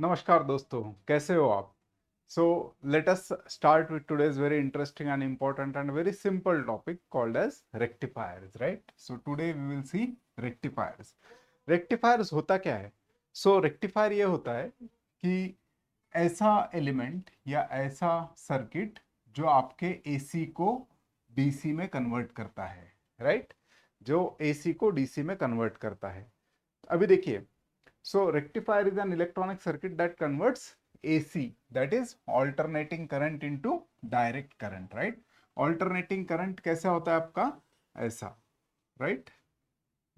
नमस्कार दोस्तों, कैसे हो आप? So let us start with today's very interesting and important and very simple topic called as rectifiers, right? So today we will see rectifiers. Rectifiers होता क्या है? Rectifier ये होता है कि ऐसा एलिमेंट या ऐसा सर्किट जो आपके एसी को डीसी में कन्वर्ट करता है, राइट? जो एसी को डीसी में कन्वर्ट करता है। अभी देखिए, so rectifier is an electronic circuit that converts AC, that is alternating current into direct current, right? Alternating current कैसा होता है आपका? ऐसा, right?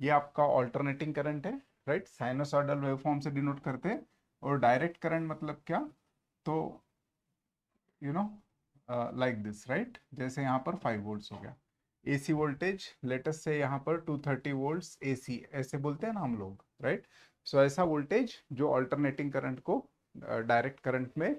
ये आपका alternating current है, right? साइनोसॉइडल वेवफॉर्म से डिनोट करते हैं। और डायरेक्ट करंट मतलब क्या? तो you know like this, right? जैसे यहाँ पर 5 वोल्ट्स हो गया एसी वोल्टेज, लेटेस्ट से यहाँ पर 230 वोल्ट्स एसी ऐसे बोलते हैं ना हम लोग, राइट? सो ऐसा वोल्टेज जो अल्टरनेटिंग करंट को डायरेक्ट करंट में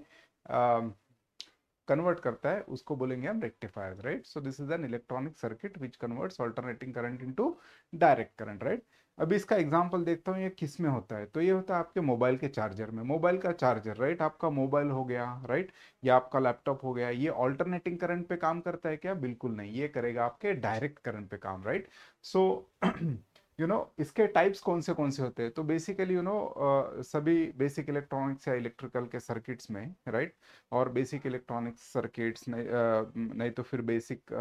कन्वर्ट करता है उसको बोलेंगे हम rectifier, right? So this is an electronic circuit which converts alternating current into direct current, right? अभी इसका एग्जांपल देखता हूँ, ये किस में होता है। तो ये होता है आपके मोबाइल के चार्जर में। मोबाइल का चार्जर, राइट? आपका मोबाइल हो गया, राइट? या आपका लैपटॉप हो गया, ये ऑल्टरनेटिंग करंट पे काम करता है क्या? बिल्कुल नहीं, ये करेगा आपके डायरेक्ट करंट पे काम, राइट? सो इसके टाइप्स कौन से होते हैं? तो बेसिकली सभी बेसिक इलेक्ट्रॉनिक्स या इलेक्ट्रिकल के सर्किट्स में, राइट? और बेसिक इलेक्ट्रॉनिक्स सर्किट्स नहीं, नहीं तो फिर बेसिक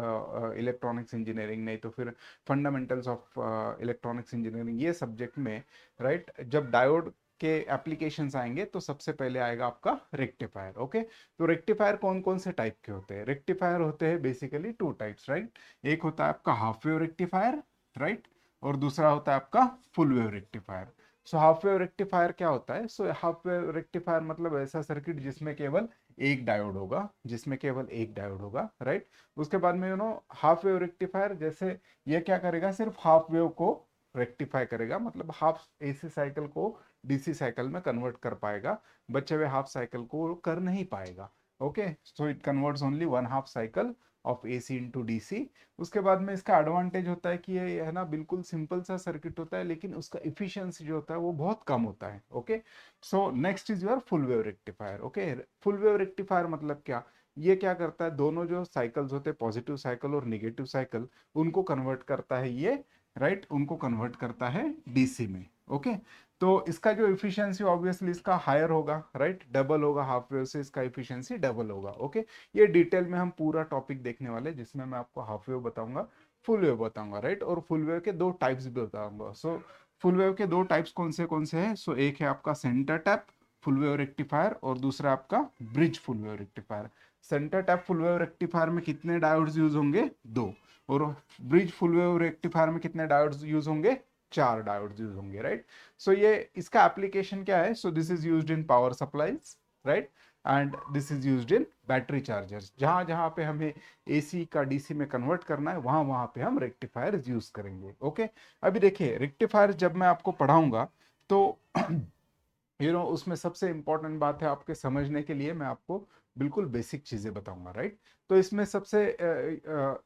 इलेक्ट्रॉनिक्स इंजीनियरिंग, नहीं तो फिर फंडामेंटल्स ऑफ इलेक्ट्रॉनिक्स इंजीनियरिंग, ये सब्जेक्ट में, राइट, जब डायोड के एप्लीकेशंस आएंगे तो सबसे पहले आएगा आपका रेक्टिफायर। ओके, तो रेक्टिफायर कौन कौन से टाइप के होते हैं? रेक्टिफायर होते हैं बेसिकली टू टाइप्स, राइट? एक होता है आपका हाफ वेव रेक्टिफायर, राइट? और दूसरा होता है आपका full wave rectifier. So half wave rectifier क्या होता है? सो हाफ वेव रेक्टिफायर मतलब ऐसा सर्किट जिसमें केवल एक डायोड होगा, जिसमें केवल एक डायोड होगा, राइट? उसके बाद में हाफ वेव रेक्टिफायर, जैसे ये क्या करेगा? सिर्फ हाफ वेव को रेक्टिफाई करेगा, मतलब हाफ एसी साइकिल को डीसी साइकिल में कन्वर्ट कर पाएगा, बचे हुए हाफ साइकिल को कर नहीं पाएगा। Okay, so it converts only one half cycle of AC into DC. उसके बाद में इसका एडवांटेज होता है कि ये है ना, बिल्कुल सिंपल सा सर्किट होता है, लेकिन उसका इफिशियंसी जो होता है वो बहुत कम होता है। Okay, so next is your full wave rectifier. Okay, full wave rectifier मतलब क्या? ये क्या करता है? दोनों जो साइकिल्स होते हैं, पॉजिटिव साइकिल और निगेटिव साइकिल, उनको कन्वर्ट करता है ये, राइट? उनको कन्वर्ट करता है डीसी में। ओके, तो इसका जो इफिशियंसी ऑब्वियसली इसका हायर होगा, राइट? डबल होगा, हाफ वेव से इसका इफिशियंसी डबल होगा। ओके, ये डिटेल में हम पूरा टॉपिक देखने वाले, जिसमें मैं आपको हाफ वेव बताऊंगा, फुल वेव बताऊंगा, राइट? और फुल वेव के दो टाइप्स भी बताऊंगा। सो फुल वेव के दो टाइप्स कौन से हैं? सो एक है आपका centre tap full wave rectifier और दूसरा आपका bridge full wave rectifier. Centre tap full wave rectifier में कितने डायोड्स यूज होंगे? दो। और ब्रिज फुल वेव रेक्टिफायर में कितने डायोड्स यूज होंगे? चार डायोड्स यूज होंगे, राइट? सो ये इसका एप्लीकेशन क्या है? So this is used in power supplies, right? And this is used in battery chargers. जहां जहां पे हमें एसी का डीसी में कन्वर्ट करना है, वहां वहां पे हम रेक्टिफायर यूज करेंगे। ओके, अभी देखिए, रेक्टिफायर जब मैं आपको पढ़ाऊंगा तो उसमें सबसे इंपॉर्टेंट बात है आपके समझने के लिए, मैं आपको बिल्कुल बेसिक चीजें बताऊंगा, राइट? तो इसमें सबसे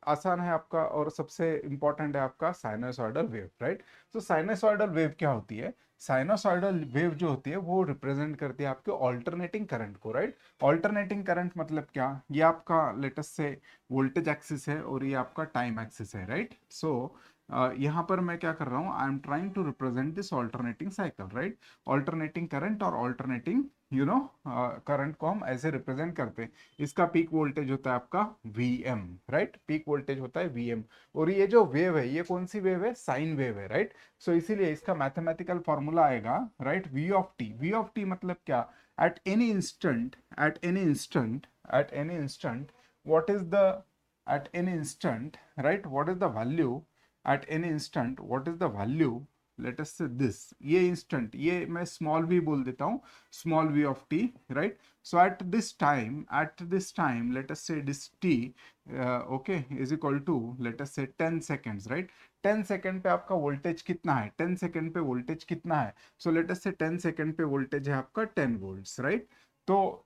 आसान है आपका और सबसे इंपॉर्टेंट है आपका साइनोसॉइडल वेव, राइट? तो साइनोसॉइडल वेव क्या होती है? साइनोसॉइडल वेव जो होती है वो रिप्रेजेंट करती है आपके ऑल्टरनेटिंग करंट को, राइट? ऑल्टरनेटिंग करंट मतलब क्या? ये आपका लेटेस्ट से वोल्टेज एक्सिस है और ये आपका टाइम एक्सिस है, राइट? सो यहाँ पर मैं क्या कर रहा हूँ? I am trying to represent this alternating cycle, right? Alternating current और ऑल्टरनेटिंग करंट को हम ऐसे रिप्रेजेंट करते हैं। इसका पीक वोल्टेज होता है आपका Vm, राइट? पीक वोल्टेज होता है Vm। और ये जो वेव है, ये कौन सी वेव है? साइन वेव है, राइट? सो इसीलिए इसका मैथमेटिकल फॉर्मूला आएगा, right? V of T. V of T मतलब क्या? Eight any instant, eight any instant, what is the at any instant, right? What is the value at any instant? What is the value? Late us say this, ये instant, ये मैं small v बोल देता हूँ, small v of t, right? So at this time let us say this t, okay, is equal to let us say 10 seconds, right? 10 second पे आपका voltage कितना है? 10 सेकेंड पे वोल्टेज कितना है? So let us say 10 second पे voltage है आपका 10 वोल्ट्स, राइट? तो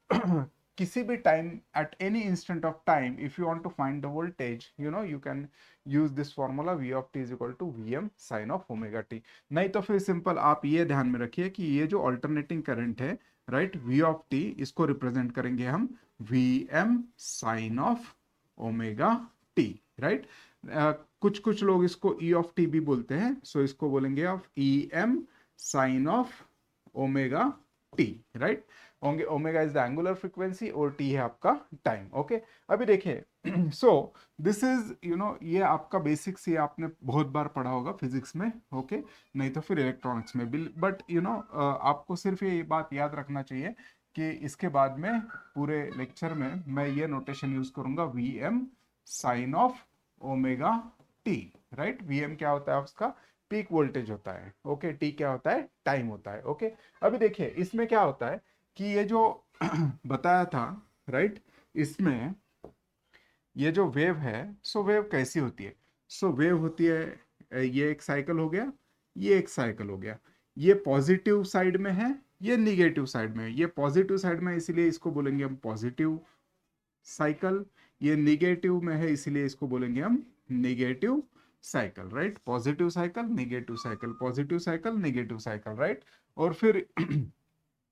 किसी भी time, at any instant of time, if you want to find the voltage, you can use this formula v of t is equal to Vm sine of omega t। नहीं तो फिर simple आप ये ध्यान में रखिए कि ये जो ऑल्टरनेटिंग करंट है, राइट, वी ऑफ टी इसको रिप्रेजेंट करेंगे हम V M sine of omega T, right. कुछ कुछ लोग इसको ई ऑफ टी भी बोलते हैं, सो इसको बोलेंगे of E M sine of omega T, right. Omega is the angular frequency और टी है आपका टाइम, ओके। अभी देखिए सो दिस इज ये आपका बेसिक्स, ये आपने बहुत बार पढ़ा होगा फिजिक्स में, ओके, नहीं तो फिर इलेक्ट्रॉनिक्स में भी, बट आपको सिर्फ ये बात याद रखना चाहिए कि इसके बाद में पूरे लेक्चर में मैं ये नोटेशन यूज करूंगा V M sine of omega T, right. V M क्या होता है उसका पीक वोल्टेज होता है, ओके। टी क्या होता है टाइम होता है, ओके। अभी देखिए इसमें क्या होता है कि ये जो बताया था, राइट, इसमें ये जो वेव है, सो वेव कैसी होती है, सो वेव होती है, ये एक साइकिल हो गया, ये एक साइकिल हो गया, ये पॉजिटिव साइड में है, ये निगेटिव साइड में है, ये पॉजिटिव साइड में इसीलिए इसको बोलेंगे हम पॉजिटिव साइकिल, ये निगेटिव में है इसीलिए इसको बोलेंगे हम negative cycle, right. Positive cycle, negative cycle, positive cycle, negative cycle, right. और फिर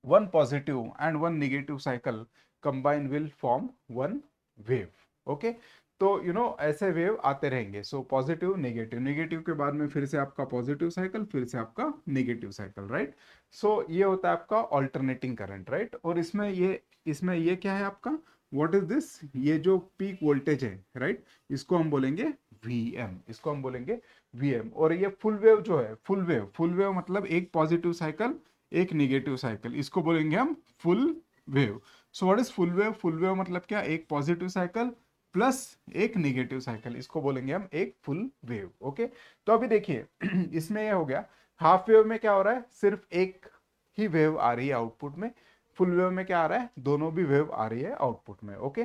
one positive and one negative cycle combine will form one wave, okay. तो ऐसे वेव आते रहेंगे, सो पॉजिटिव नेगेटिव, नेगेटिव के बाद में फिर से आपका पॉजिटिव साइकिल, फिर से आपका नेगेटिव साइकिल, राइट। सो ये होता है आपका ऑल्टरनेटिंग करंट, राइट। और इसमें ये क्या है आपका, व्हाट इज दिस, ये जो पीक वोल्टेज है, राइट, इसको हम बोलेंगे Vm, इसको हम बोलेंगे Vm। और ये फुल वेव जो है, फुल वेव मतलब एक पॉजिटिव साइकिल एक निगेटिव साइकिल, इसको बोलेंगे हम full wave. So what is full wave, full wave मतलब क्या, एक पॉजिटिव साइकिल प्लस एक निगेटिव साइकिल, इसको बोलेंगे हम एक फुल वेव, ओके। तो अभी देखिए इसमें ये हो गया, हाफ वेव में क्या हो रहा है, सिर्फ एक ही वेव आ रही है आउटपुट में, फुल वेव में क्या आ रहा है, दोनों भी वेव आ रही है आउटपुट में, ओके।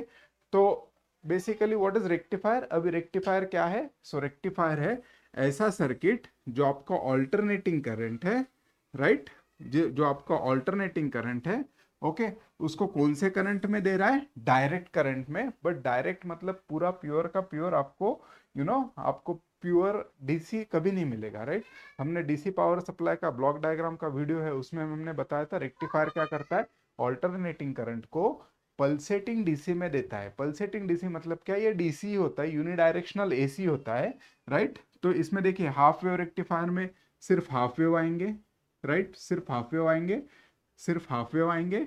तो बेसिकली व्हाट इज रेक्टिफायर, अभी रेक्टिफायर क्या है, सो रेक्टिफायर है ऐसा सर्किट जो आपका ऑल्टरनेटिंग करंट है, राइट, जो आपका ऑल्टरनेटिंग करंट है, ओके, उसको कौन से करंट में दे रहा है, डायरेक्ट करंट में। बट डायरेक्ट मतलब पूरा प्योर का प्योर आपको आपको प्योर डीसी कभी नहीं मिलेगा, राइट। हमने डीसी पावर सप्लाई का ब्लॉक डायग्राम का वीडियो है, उसमें हमने बताया था रेक्टिफायर क्या करता है, ऑल्टरनेटिंग करंट को पल्सेटिंग डीसी में देता है। पल्सेटिंग डीसी मतलब क्या, ये डीसी होता है, यूनिडायरेक्शनल एसी होता है, राइट। तो इसमें देखिए हाफ वेव रेक्टिफायर में सिर्फ हाफ वेव आएंगे, राइट, सिर्फ हाफ वेव आएंगे, सिर्फ हाफ वेव आएंगे,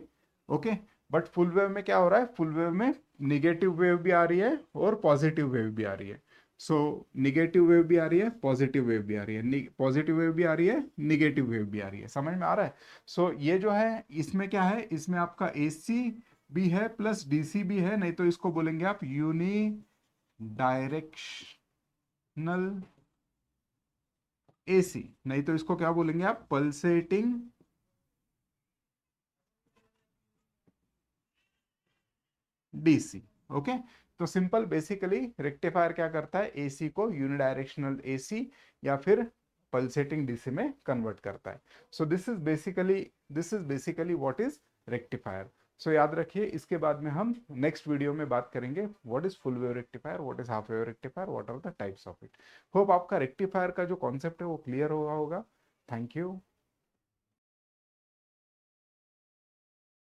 ओके। बट फुल वेव में क्या हो रहा है, फुल वेव में निगेटिव वेव भी आ रही है और पॉजिटिव वेव भी आ रही है। सो निगेटिव वेव भी आ रही है, पॉजिटिव वेव भी आ रही है, पॉजिटिव वेव भी आ रही है, निगेटिव वेव भी आ रही है, समझ में आ रहा है। सो ये जो है इसमें क्या है, इसमें आपका एसी भी है प्लस डीसी भी है, नहीं तो इसको बोलेंगे आप यूनि डायरेक्शनल एसी, नहीं तो इसको क्या बोलेंगे आप, पल्सेटिंग डीसी, ओके। तो सिंपल बेसिकली रेक्टिफायर क्या करता है, एसी को यूनिडायरेक्शनल एसी या फिर पल्सेटिंग डीसी में कन्वर्ट करता है। So this is basically what is rectifier. सो याद रखिए, इसके बाद में हम नेक्स्ट वीडियो में बात करेंगे what is full wave rectifier, what is half wave rectifier, what are the types of it. Hope आपका रेक्टिफायर का जो कॉन्सेप्ट है वो क्लियर हुआ होगा। Thank you.